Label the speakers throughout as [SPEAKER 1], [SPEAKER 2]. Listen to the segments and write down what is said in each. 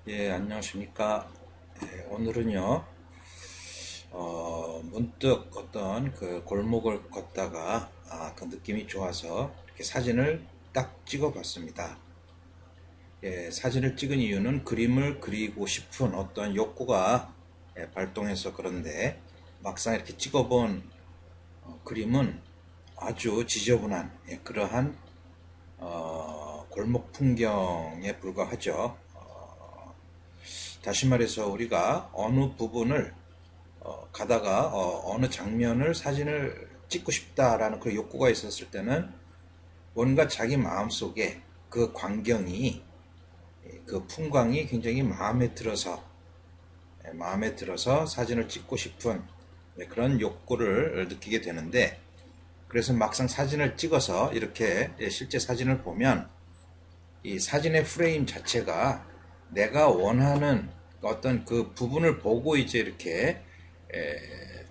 [SPEAKER 1] 예, 안녕하십니까. 예, 오늘은요, 문득 어떤 그 골목을 걷다가, 그 느낌이 좋아서 이렇게 사진을 딱 찍어 봤습니다. 예, 사진을 찍은 이유는 그림을 그리고 싶은 어떤 욕구가 발동해서 그런데, 막상 이렇게 찍어본 그림은 아주 지저분한, 그러한, 골목 풍경에 불과하죠. 다시 말해서 우리가 어느 부분을 가다가 어느 장면을 사진을 찍고 싶다라는 그 욕구가 있었을 때는 뭔가 자기 마음속에 그 광경이 그 풍광이 굉장히 마음에 들어서 사진을 찍고 싶은 그런 욕구를 느끼게 되는데, 그래서 막상 사진을 찍어서 이렇게 실제 사진을 보면 이 사진의 프레임 자체가 내가 원하는 어떤 그 부분을 보고 이제 이렇게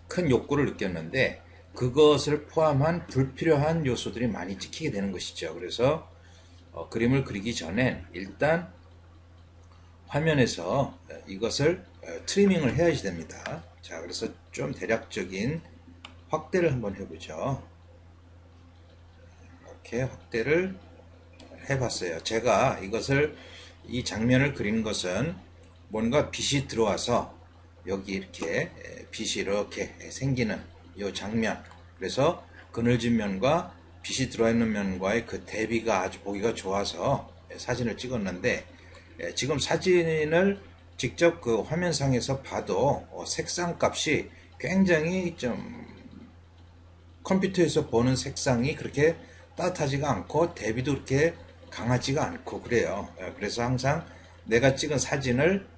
[SPEAKER 1] 큰 욕구를 느꼈는데, 그것을 포함한 불필요한 요소들이 많이 찍히게 되는 것이죠. 그래서 그림을 그리기 전엔 일단 화면에서 이것을 트리밍을 해야지 됩니다. 자, 그래서 좀 대략적인 확대를 한번 해보죠. 이렇게 확대를 해봤어요. 제가 이 장면을 그린 것은 뭔가 빛이 들어와서 여기 이렇게 빛이 이렇게 생기는 이 장면. 그래서 그늘진 면과 빛이 들어와 있는 면과의 그 대비가 아주 보기가 좋아서 사진을 찍었는데, 지금 사진을 직접 그 화면상에서 봐도 색상 값이 굉장히 좀 컴퓨터에서 보는 색상이 그렇게 따뜻하지가 않고 대비도 그렇게 강하지가 않고 그래요. 그래서 항상 내가 찍은 사진을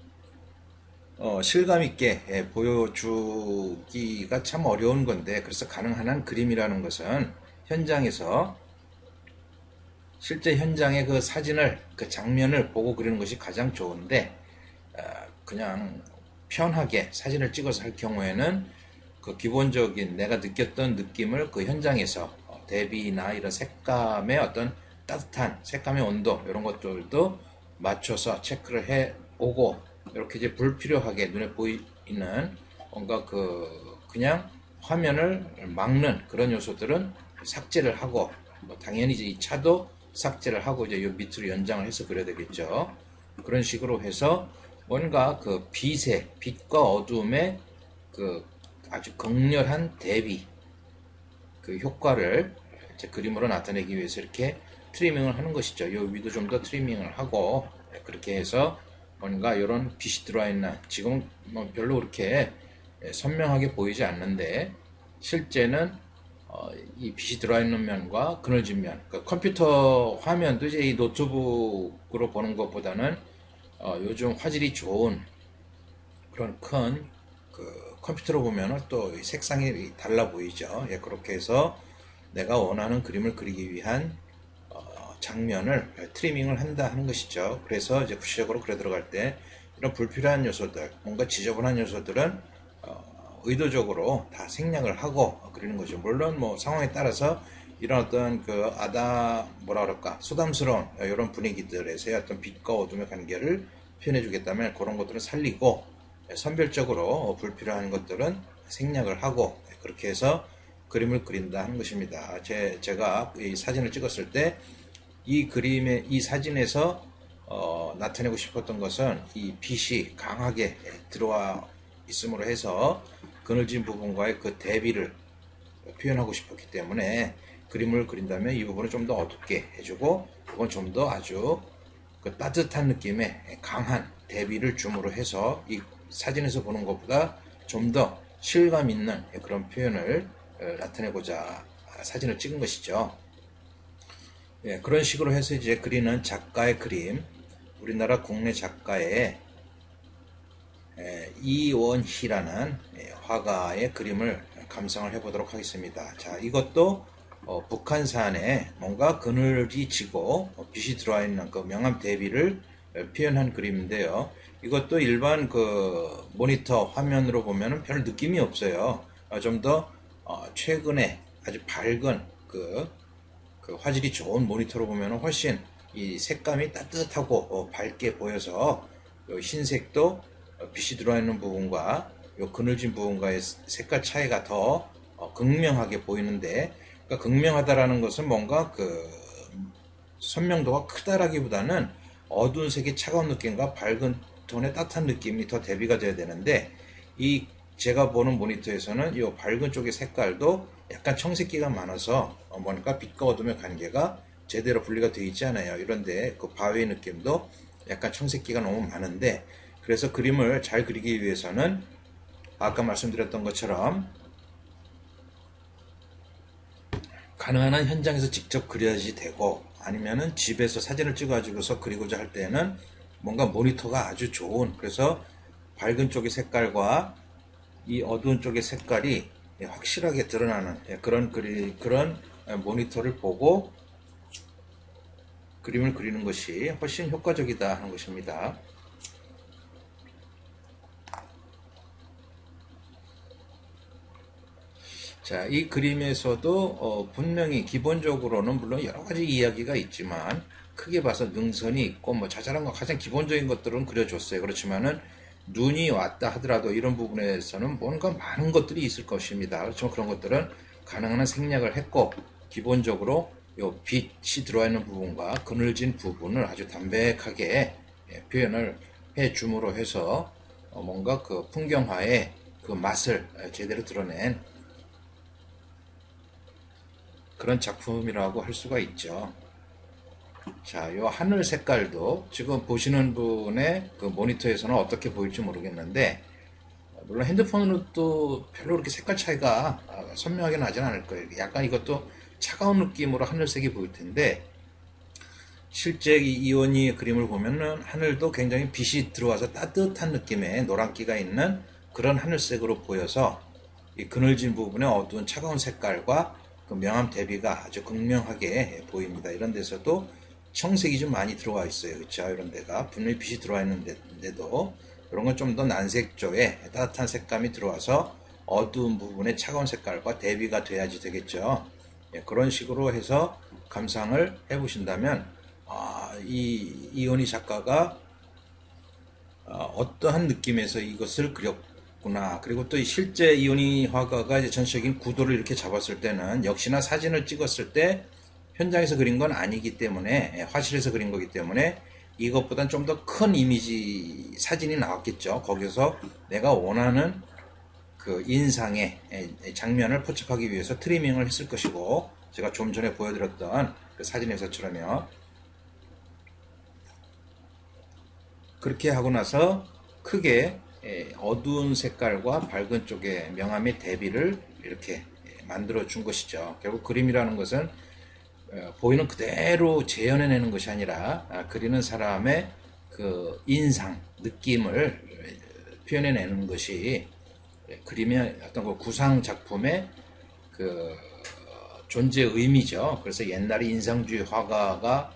[SPEAKER 1] 실감 있게 보여주기가 참 어려운 건데, 그래서 가능한 한 그림이라는 것은 현장에서 실제 현장의 그 사진을, 그 장면을 보고 그리는 것이 가장 좋은데, 그냥 편하게 사진을 찍어서 할 경우에는 그 기본적인 내가 느꼈던 느낌을 그 현장에서 대비나 이런 색감의 어떤 따뜻한 색감의 온도 이런 것들도 맞춰서 체크를 해 오고, 이렇게 이제 불필요하게 눈에 보이는 뭔가 그냥 화면을 막는 그런 요소들은 삭제를 하고, 뭐 당연히 이제 이 차도 삭제를 하고 이제 요 밑으로 연장을 해서 그려야 되겠죠. 그런 식으로 해서 뭔가 그 빛과 어두움의 그 아주 극렬한 대비, 그 효과를 제 그림으로 나타내기 위해서 이렇게 트리밍을 하는 것이죠. 요 위도 좀 더 트리밍을 하고, 그렇게 해서 뭔가 이런 빛이 들어와 있는, 지금 뭐 별로 그렇게 선명하게 보이지 않는데 실제는 이 빛이 들어와 있는 면과 그늘진 면, 그 컴퓨터 화면도 이제 이 노트북으로 보는 것보다는 요즘 화질이 좋은 그런 큰 컴퓨터로 보면은 또 색상이 달라 보이죠. 예, 그렇게 해서 내가 원하는 그림을 그리기 위한 장면을 트리밍을 한다 하는 것이죠. 그래서 이제 구체적으로 그려 들어갈 때 이런 불필요한 요소들, 뭔가 지저분한 요소들은 의도적으로 다 생략을 하고 그리는 거죠. 물론 뭐 상황에 따라서 이런 어떤 뭐라 그럴까, 소담스러운 이런 분위기들에서의 어떤 빛과 어둠의 관계를 표현해 주겠다면 그런 것들은 살리고, 선별적으로 불필요한 것들은 생략을 하고, 그렇게 해서 그림을 그린다 하는 것입니다. 제가 이 사진을 찍었을 때 이 사진에서 나타내고 싶었던 것은 이 빛이 강하게 들어와 있음으로 해서 그늘진 부분과의 그 대비를 표현하고 싶었기 때문에, 그림을 그린다면 이 부분을 좀 더 어둡게 해주고, 그건 좀 더 아주 그 따뜻한 느낌의 강한 대비를 줌으로 해서 이 사진에서 보는 것보다 좀 더 실감 있는 그런 표현을 나타내고자 사진을 찍은 것이죠. 예, 그런 식으로 해서 이제 그리는 작가의 그림, 우리나라 국내 작가의 이원희라는 화가의 그림을 감상을 해보도록 하겠습니다. 자, 이것도 북한산에 뭔가 그늘이 지고 빛이 들어와 있는 그 명암 대비를 표현한 그림인데요. 이것도 일반 그 모니터 화면으로 보면은 별 느낌이 없어요. 좀 더 최근에 아주 밝은 그 화질이 좋은 모니터로 보면 훨씬 이 색감이 따뜻하고 밝게 보여서 요 흰색도 빛이 들어와 있는 부분과 요 그늘진 부분과의 색깔 차이가 더 극명하게 보이는데, 그러니까 극명하다라는 것은 뭔가 그 선명도가 크다라기보다는 어두운 색의 차가운 느낌과 밝은 톤의 따뜻한 느낌이 더 대비가 돼야 되는데, 이 제가 보는 모니터에서는 이 밝은 쪽의 색깔도 약간 청색기가 많아서 뭔가 빛과 어둠의 관계가 제대로 분리가 되어 있지 않아요. 이런데 그 바위 느낌도 약간 청색기가 너무 많은데, 그래서 그림을 잘 그리기 위해서는 아까 말씀드렸던 것처럼 가능한 한 현장에서 직접 그려야지 되고, 아니면은 집에서 사진을 찍어가지고서 그리고자 할 때는 뭔가 모니터가 아주 좋은, 그래서 밝은 쪽의 색깔과 이 어두운 쪽의 색깔이 확실하게 드러나는 그런 모니터를 보고 그림을 그리는 것이 훨씬 효과적이다 하는 것입니다. 자, 이 그림에서도 분명히 기본적으로는 물론 여러 가지 이야기가 있지만, 크게 봐서 능선이 있고 뭐 자잘한 거 가장 기본적인 것들은 그려줬어요. 그렇지만은 눈이 왔다 하더라도 이런 부분에서는 뭔가 많은 것들이 있을 것입니다. 그렇지만 그런 것들은 가능한 한 생략을 했고, 기본적으로 요 빛이 들어와 있는 부분과 그늘진 부분을 아주 담백하게 표현을 해 줌으로 해서 뭔가 그 풍경화의 그 맛을 제대로 드러낸 그런 작품이라고 할 수가 있죠. 자, 요 하늘 색깔도 지금 보시는 분의 그 모니터에서는 어떻게 보일지 모르겠는데, 물론 핸드폰으로도 별로 그렇게 색깔 차이가 선명하게 나진 않을 거예요. 약간 이것도 차가운 느낌으로 하늘색이 보일 텐데, 실제 이원희 그림을 보면은 하늘도 굉장히 빛이 들어와서 따뜻한 느낌의 노란기가 있는 그런 하늘색으로 보여서 이 그늘진 부분의 어두운 차가운 색깔과 그 명암 대비가 아주 극명하게 보입니다. 이런 데서도 청색이 좀 많이 들어와 있어요. 그렇죠? 이런 데가 분명히 빛이 들어와 있는데도 이런 건 좀 더 난색조에 따뜻한 색감이 들어와서 어두운 부분의 차가운 색깔과 대비가 돼야지 되겠죠. 예, 그런 식으로 해서 감상을 해보신다면 이 이온희 작가가 어떠한 느낌에서 이것을 그렸구나. 그리고 또 실제 이온희 화가가 이제 전체적인 구도를 이렇게 잡았을 때는 역시나 사진을 찍었을 때 현장에서 그린 건 아니기 때문에, 화실에서 그린 거기 때문에 이것보단 좀 더 큰 이미지 사진이 나왔겠죠. 거기서 내가 원하는 그 인상의 장면을 포착하기 위해서 트리밍을 했을 것이고, 제가 좀 전에 보여드렸던 그 사진에서처럼요. 그렇게 하고 나서 크게 어두운 색깔과 밝은 쪽의 명암의 대비를 이렇게 만들어 준 것이죠. 결국 그림이라는 것은 보이는 그대로 재현해내는 것이 아니라 그리는 사람의 그 인상, 느낌을 표현해내는 것이 그림의 어떤 그 구상 작품의 그 존재 의미죠. 그래서 옛날에 인상주의 화가가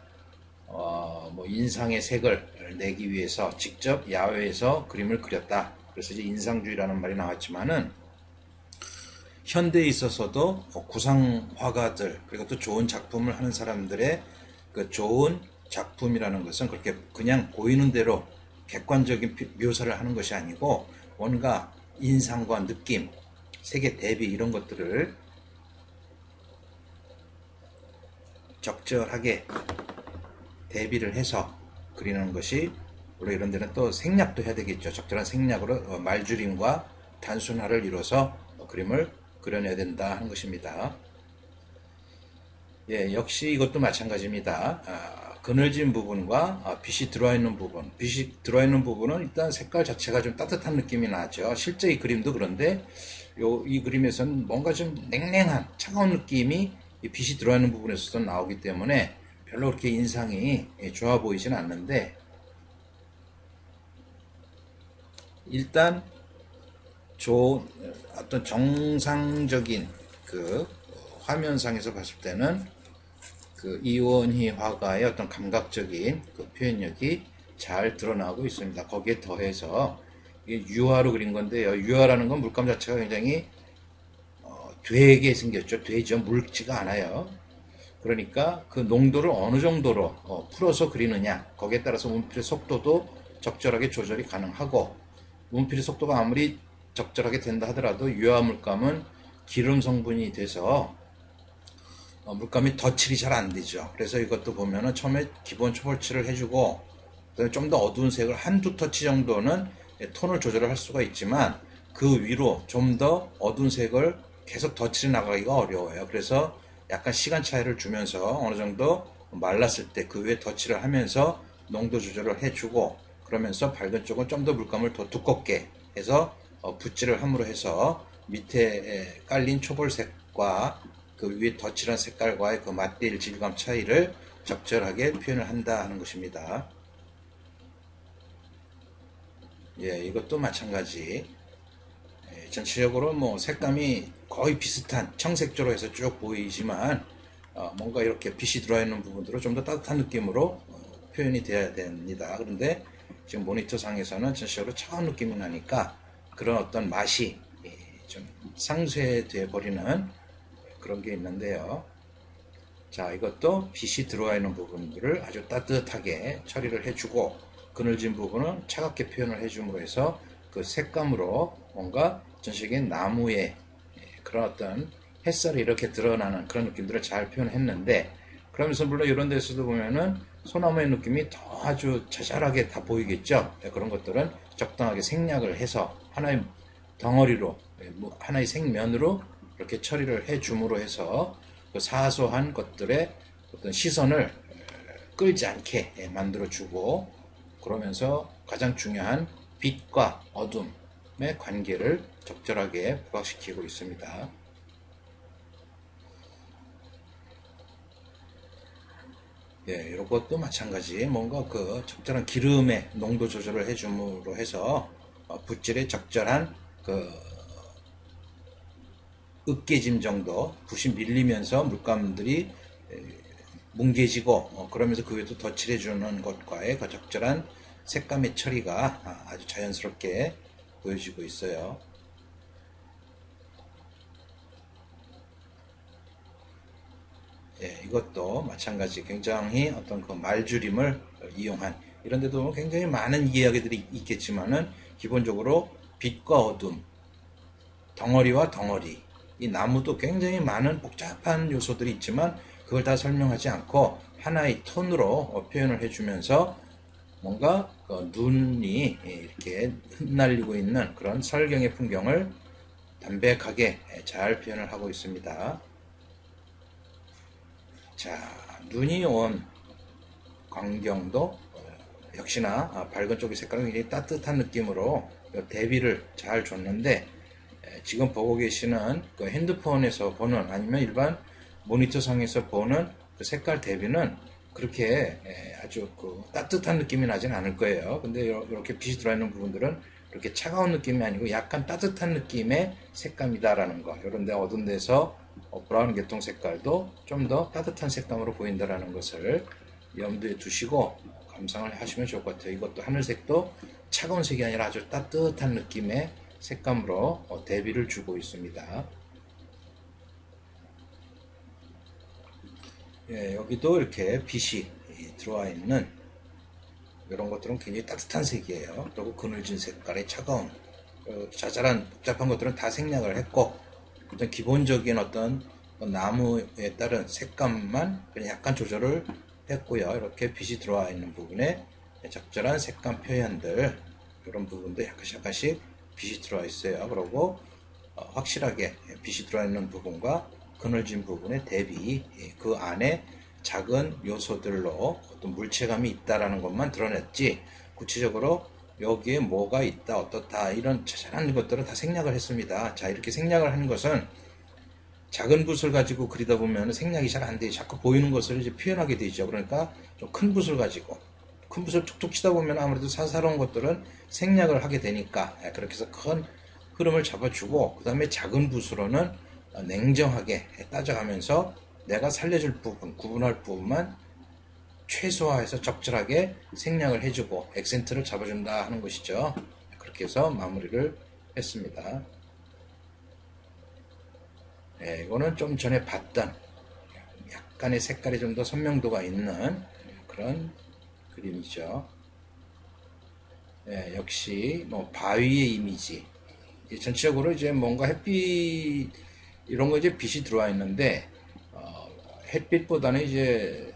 [SPEAKER 1] 뭐 인상의 색을 내기 위해서 직접 야외에서 그림을 그렸다. 그래서 이제 인상주의라는 말이 나왔지만은 현대에 있어서도 구상 화가들, 그리고 또 좋은 작품을 하는 사람들의 그 좋은 작품이라는 것은 그렇게 그냥 보이는 대로 객관적인 묘사를 하는 것이 아니고, 뭔가 인상과 느낌, 색의 대비 이런 것들을 적절하게 대비를 해서 그리는 것이, 물론 이런 데는 또 생략도 해야 되겠죠. 적절한 생략으로 말줄임과 단순화를 이뤄서 그림을 그려내야 된다 하는 것입니다. 예, 역시 이것도 마찬가지입니다. 그늘진 부분과 빛이 들어와 있는 부분, 빛이 들어와 있는 부분은 일단 색깔 자체가 좀 따뜻한 느낌이 나죠. 실제 이 그림도 그런데 이 그림에서는 뭔가 좀 냉랭한 차가운 느낌이 이 빛이 들어와 있는 부분에서도 나오기 때문에 별로 그렇게 인상이 좋아 보이지는 않는데, 일단 좋은 어떤 정상적인 그 화면상에서 봤을 때는 그 이원희 화가의 어떤 감각적인 그 표현력이 잘 드러나고 있습니다. 거기에 더해서 이게 유화로 그린 건데요. 유화라는 건 물감 자체가 굉장히 되게 생겼죠. 되죠. 묽지가 않아요. 그러니까 그 농도를 어느 정도로 풀어서 그리느냐, 거기에 따라서 문필의 속도도 적절하게 조절이 가능하고, 문필의 속도가 아무리 적절하게 된다 하더라도 유화 물감은 기름 성분이 돼서 물감이 덧칠이 잘 안 되죠. 그래서 이것도 보면은 처음에 기본 초벌칠을 해주고 좀 더 어두운 색을 한두 터치 정도는 톤을 조절을 할 수가 있지만 그 위로 좀 더 어두운 색을 계속 덧칠해 나가기가 어려워요. 그래서 약간 시간 차이를 주면서 어느 정도 말랐을 때 그 위에 덧칠을 하면서 농도 조절을 해주고, 그러면서 밝은 쪽은 좀 더 물감을 더 두껍게 해서 붓질을 함으로 해서 밑에 깔린 초벌색과 그 위에 덧칠한 색깔과의 그 맞대일 질감 차이를 적절하게 표현을 한다 하는 것입니다. 예, 이것도 마찬가지. 예, 전체적으로 뭐 색감이 거의 비슷한 청색조로 해서 쭉 보이지만 뭔가 이렇게 빛이 들어있는 부분들은 좀 더 따뜻한 느낌으로 표현이 되어야 됩니다. 그런데 지금 모니터 상에서는 전체적으로 차가운 느낌이 나니까 그런 어떤 맛이 좀 상쇄되어 버리는 그런 게 있는데요. 자, 이것도 빛이 들어와 있는 부분들을 아주 따뜻하게 처리를 해주고, 그늘진 부분은 차갑게 표현을 해줌으로 해서 그 색감으로 뭔가 전체적인 나무의 그런 어떤 햇살이 이렇게 드러나는 그런 느낌들을 잘 표현했는데, 그러면서 물론 이런 데서도 보면은 소나무의 느낌이 더 아주 자잘하게 다 보이겠죠. 그런 것들은 적당하게 생략을 해서 하나의 덩어리로, 하나의 생면으로 이렇게 처리를 해줌으로 해서 그 사소한 것들의 어떤 시선을 끌지 않게 만들어주고, 그러면서 가장 중요한 빛과 어둠의 관계를 적절하게 부각시키고 있습니다. 예, 이것도 마찬가지 뭔가 그 적절한 기름의 농도 조절을 해줌으로 해서 붓질의 적절한 그 으깨짐 정도, 붓이 밀리면서 물감들이 뭉개지고 그러면서 그 위에도 덧칠해주는 것과의 그 적절한 색감의 처리가 아주 자연스럽게 보여지고 있어요. 예, 이것도 마찬가지 굉장히 어떤 그 말줄임을 이용한, 이런 데도 굉장히 많은 이야기들이 있겠지만은 기본적으로 빛과 어둠, 덩어리와 덩어리, 이 나무도 굉장히 많은 복잡한 요소들이 있지만 그걸 다 설명하지 않고 하나의 톤으로 표현을 해주면서 뭔가 그 눈이 이렇게 흩날리고 있는 그런 설경의 풍경을 담백하게 잘 표현을 하고 있습니다. 자, 눈이 온 광경도 역시나 밝은 쪽의 색깔은 굉장히 따뜻한 느낌으로 대비를 잘 줬는데, 지금 보고 계시는 그 핸드폰에서 보는 아니면 일반 모니터 상에서 보는 그 색깔 대비는 그렇게 아주 그 따뜻한 느낌이 나진 않을 거예요. 근데 이렇게 빛이 들어있는 부분들은 그렇게 차가운 느낌이 아니고 약간 따뜻한 느낌의 색감이다라는 거. 이런데 어두운 데서 브라운 계통 색깔도 좀 더 따뜻한 색감으로 보인다라는 것을 염두에 두시고 감상을 하시면 좋을 것 같아요. 이것도 하늘색도 차가운 색이 아니라 아주 따뜻한 느낌의 색감으로 대비를 주고 있습니다. 예, 여기도 이렇게 빛이 들어와 있는 이런 것들은 굉장히 따뜻한 색이에요. 그리고 그늘진 색깔의 차가운 자잘한 복잡한 것들은 다 생략을 했고, 어떤 기본적인 어떤 나무에 따른 색감만 그냥 약간 조절을 했고요. 이렇게 빛이 들어와 있는 부분에 적절한 색감 표현들, 이런 부분도 약간씩 약간씩 빛이 들어와 있어요. 그리고 확실하게 빛이 들어와 있는 부분과 그늘진 부분의 대비, 그 안에 작은 요소들로 어떤 물체감이 있다라는 것만 드러냈지, 구체적으로 여기에 뭐가 있다, 어떻다, 이런 자잘한 것들은 다 생략을 했습니다. 자, 이렇게 생략을 하는 것은 작은 붓을 가지고 그리다 보면 생략이 잘 안 돼요. 자꾸 보이는 것을 이제 표현하게 되죠. 그러니까 좀 큰 붓을 가지고, 큰 붓을 툭툭 치다 보면 아무래도 사사로운 것들은 생략을 하게 되니까 그렇게 해서 큰 흐름을 잡아주고, 그 다음에 작은 붓으로는 냉정하게 따져가면서 내가 살려줄 부분, 구분할 부분만 최소화해서 적절하게 생략을 해주고 액센트를 잡아준다 하는 것이죠. 그렇게 해서 마무리를 했습니다. 네, 이거는 좀 전에 봤던 약간의 색깔이 좀 더 선명도가 있는 그런 그림이죠. 역시 뭐 바위의 이미지, 전체적으로 이제 뭔가 햇빛 이런 거 이제 빛이 들어와 있는데 햇빛보다는 이제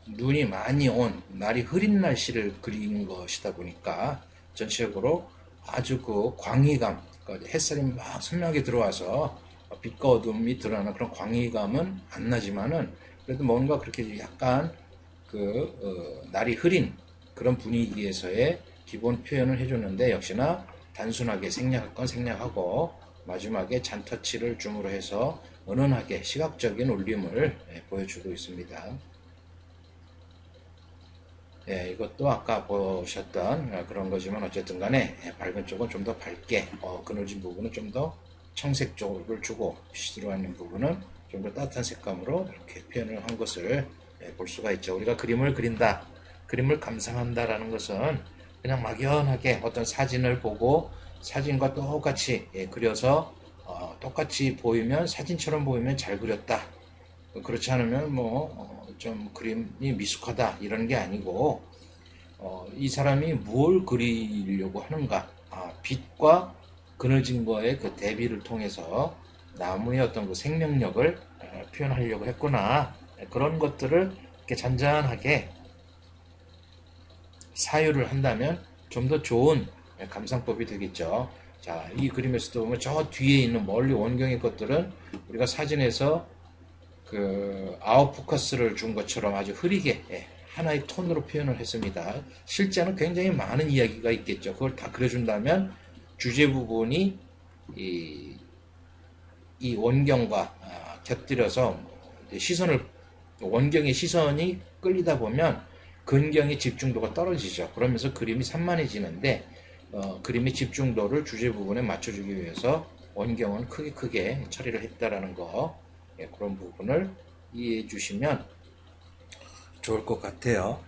[SPEAKER 1] 눈이 많이 온 날이 흐린 날씨를 그린 것이다 보니까 전체적으로 아주 그 광의감, 그러니까 햇살이 막 선명하게 들어와서 빛과 어둠이 드러나는 그런 광의감은 안 나지만은 그래도 뭔가 그렇게 약간 날이 흐린 그런 분위기에서의 기본 표현을 해줬는데 역시나 단순하게 생략할 건 생략하고 마지막에 잔터치를 줌으로 해서 은은하게 시각적인 울림을 보여주고 있습니다. 이것도 아까 보셨던 그런 거지만 어쨌든 간에 밝은 쪽은 좀 더 밝게, 그늘진 부분은 좀 더 청색 쪽을 주고 빛이 들어와 있는 부분은 좀 더 따뜻한 색감으로 이렇게 표현을 한 것을 볼 수가 있죠. 우리가 그림을 그린다, 그림을 감상한다라는 것은 그냥 막연하게 어떤 사진을 보고 사진과 똑같이 그려서 똑같이 보이면 사진처럼 보이면 잘 그렸다. 그렇지 않으면 뭐 좀 그림이 미숙하다 이런 게 아니고 이 사람이 뭘 그리려고 하는가, 빛과 그늘진 거의 그 대비를 통해서 나무의 어떤 그 생명력을 표현하려고 했구나, 그런 것들을 이렇게 잔잔하게 사유를 한다면 좀 더 좋은 감상법이 되겠죠. 자, 이 그림에서도 보면 저 뒤에 있는 멀리 원경의 것들은 우리가 사진에서 그 아웃포커스를 준 것처럼 아주 흐리게 하나의 톤으로 표현을 했습니다. 실제는 굉장히 많은 이야기가 있겠죠. 그걸 다 그려준다면 주제 부분이 이 원경과 곁들여서 시선을, 원경의 시선이 끌리다 보면 근경의 집중도가 떨어지죠. 그러면서 그림이 산만해지는데 그림의 집중도를 주제 부분에 맞춰주기 위해서 원경은 크게 처리를 했다라는 거, 그런 부분을 이해해 주시면 좋을 것 같아요.